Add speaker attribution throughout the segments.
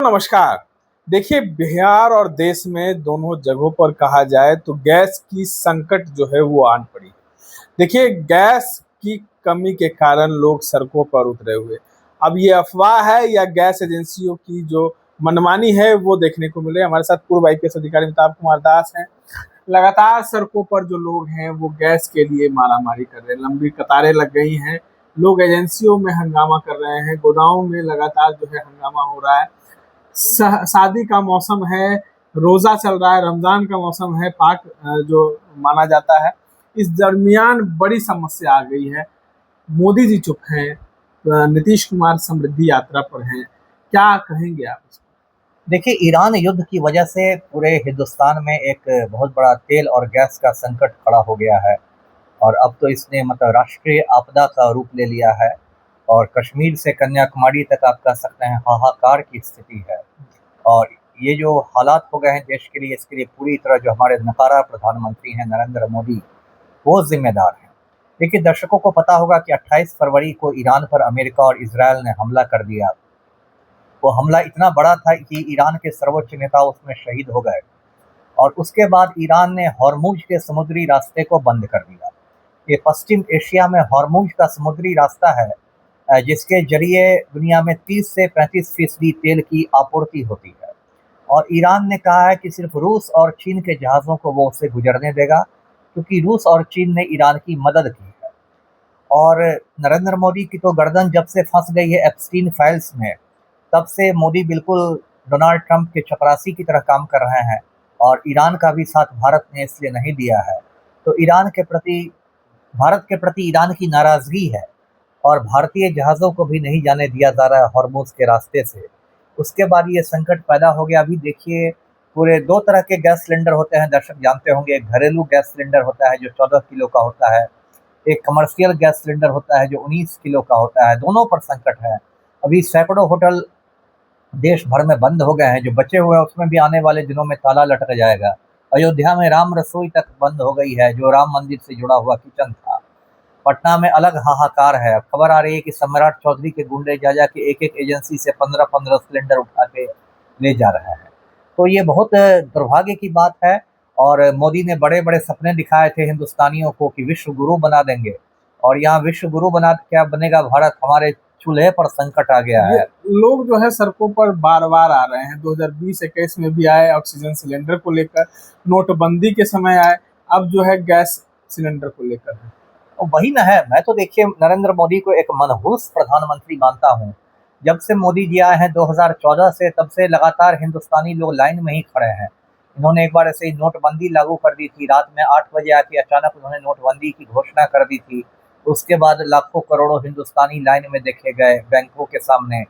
Speaker 1: नमस्कार। देखिए, बिहार और देश में दोनों जगहों पर कहा जाए तो गैस की संकट जो है वो आन पड़ी है। देखिए, गैस की कमी के कारण लोग सड़कों पर उतरे हुए। अब ये अफवाह है या गैस एजेंसियों की जो मनमानी है वो देखने को मिल रही है। हमारे साथ पूर्व आईपीएस अधिकारी अमिताभ कुमार दास हैं। लगातार सड़कों पर जो लोग हैं वो गैस के लिए मारामारी कर रहे हैं, लंबी कतारें लग गई हैं। लोग एजेंसियों में हंगामा कर रहे हैं, गोदामों में लगातार जो है हंगामा हो रहा है। शादी का मौसम है, रोजा चल रहा है, रमजान का मौसम है, पाक जो माना जाता है। इस दरमियान बड़ी समस्या आ गई है। मोदी जी चुप हैं, नीतीश कुमार समृद्धि यात्रा पर हैं। क्या कहेंगे आप इसको?
Speaker 2: देखिए, ईरान युद्ध की वजह से पूरे हिंदुस्तान में एक बहुत बड़ा तेल और गैस का संकट खड़ा हो गया है। और अब तो इसने मतलब राष्ट्रीय आपदा का रूप ले लिया है। और कश्मीर से कन्याकुमारी तक आप कह सकते हैं हाहाकार की स्थिति है। और ये जो हालात हो गए हैं देश के लिए, इसके लिए पूरी तरह जो हमारे नकारा प्रधानमंत्री हैं नरेंद्र मोदी, वो जिम्मेदार हैं। देखिए, दर्शकों को पता होगा कि 28 फरवरी को ईरान पर अमेरिका और इसराइल ने हमला कर दिया। वो हमला इतना बड़ा था कि ईरान के सर्वोच्च नेता उसमें शहीद हो गए। और उसके बाद ईरान ने हॉर्मुज के समुद्री रास्ते को बंद कर दिया। ये पश्चिम एशिया में हॉर्मुज का समुद्री रास्ता है, जिसके जरिए दुनिया में 30 से 35% तेल की आपूर्ति होती है। और ईरान ने कहा है कि सिर्फ रूस और चीन के जहाज़ों को वो उससे गुजरने देगा, क्योंकि रूस और चीन ने ईरान की मदद की है। और नरेंद्र मोदी की तो गर्दन जब से फंस गई है एप्स्टीन फाइल्स में, तब से मोदी बिल्कुल डोनाल्ड ट्रंप के चपरासी की तरह काम कर रहे हैं। और ईरान का भी साथ भारत ने इसलिए नहीं दिया है। तो भारत के प्रति ईरान की नाराजगी है। और भारतीय जहाज़ों को भी नहीं जाने दिया जा रहा है हॉर्मुज के रास्ते से। उसके बाद ये संकट पैदा हो गया। अभी देखिए, पूरे दो तरह के गैस सिलेंडर होते हैं, दर्शक जानते होंगे। एक घरेलू गैस सिलेंडर होता है जो 14 किलो का होता है। एक कमर्शियल गैस सिलेंडर होता है जो 19 किलो का होता है। दोनों पर संकट है। अभी सैकड़ों होटल देश भर में बंद हो गए हैं। जो बचे हुए हैं उसमें भी आने वाले दिनों में ताला लटक जाएगा। अयोध्या में राम रसोई तक बंद हो गई है, जो राम मंदिर से जुड़ा हुआ किचन था। पटना में अलग हाहाकार है। खबर आ रही है कि सम्राट चौधरी के गुंडे जा जाके एक एक एजेंसी से 15-15 सिलेंडर उठा के ले जा रहे हैं। तो ये बहुत दुर्भाग्य की बात है। और मोदी ने बड़े बड़े सपने दिखाए थे हिंदुस्तानियों को कि विश्व गुरु बना देंगे। और यहाँ विश्व गुरु बना क्या बनेगा भारत, हमारे चूल्हे पर संकट आ गया है।
Speaker 1: लोग जो है सड़कों पर बार बार आ रहे हैं। 2020-21 में भी आए ऑक्सीजन सिलेंडर को लेकर, नोटबंदी के समय आए, अब जो है गैस सिलेंडर को लेकर है।
Speaker 2: तो वही ना है। मैं तो देखिए नरेंद्र मोदी को एक मनहूस प्रधानमंत्री मानता हूँ। जब से मोदी जी आए हैं 2014 से, तब से लगातार हिंदुस्तानी लोग लाइन में ही खड़े हैं। इन्होंने एक बार ऐसे ही नोटबंदी लागू कर दी थी। रात में 8 बजे आके अचानक उन्होंने नोटबंदी की घोषणा कर दी थी। उसके बाद लाखों करोड़ों हिंदुस्तानी लाइन में देखे गए बैंकों के सामने।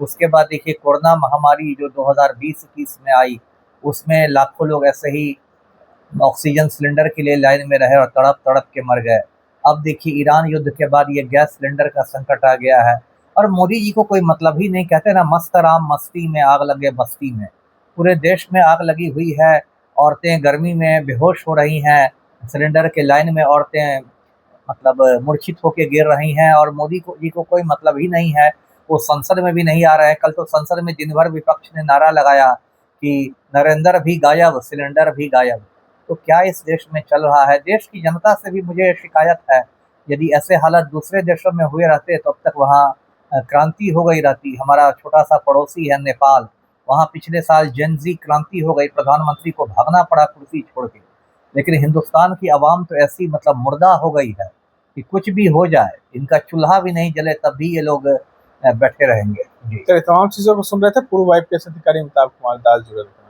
Speaker 2: उसके बाद देखिए कोरोना महामारी जो 2020-21 में आई, उसमें लाखों लोग ऐसे ही ऑक्सीजन सिलेंडर के लिए लाइन में रहे और तड़प तड़प के मर गए। अब देखिए ईरान युद्ध के बाद ये गैस सिलेंडर का संकट आ गया है। और मोदी जी को कोई मतलब ही नहीं। कहते ना, मस्त राम मस्ती में आग लगे बस्ती में। पूरे देश में आग लगी हुई है। औरतें गर्मी में बेहोश हो रही हैं। सिलेंडर के लाइन में औरतें मतलब मूर्छित होकर गिर रही हैं। और मोदी जी को कोई मतलब ही नहीं है। वो संसद में भी नहीं आ रहे हैं। कल तो संसद में दिन भर विपक्ष ने नारा लगाया कि नरेंद्र भी गायब, सिलेंडर भी गायब। तो क्या इस देश में चल रहा है? देश की जनता से भी मुझे शिकायत है। यदि ऐसे हालात दूसरे देशों में हुए रहते तो अब तक वहाँ क्रांति हो गई रहती। हमारा छोटा सा पड़ोसी है नेपाल, वहाँ पिछले साल जेनजी क्रांति हो गई, प्रधानमंत्री को भागना पड़ा कुर्सी छोड़ के। लेकिन हिंदुस्तान की आवाम तो ऐसी मतलब मुर्दा हो गई है कि कुछ भी हो जाए, इनका चूल्हा भी नहीं जले तब भी ये लोग बैठे रहेंगे। जी,
Speaker 1: तमाम चीजों को सुन रहे थे पूर्व आईपीएस अधिकारी अमिताभ कुमार दास जुड़े हुए हैं।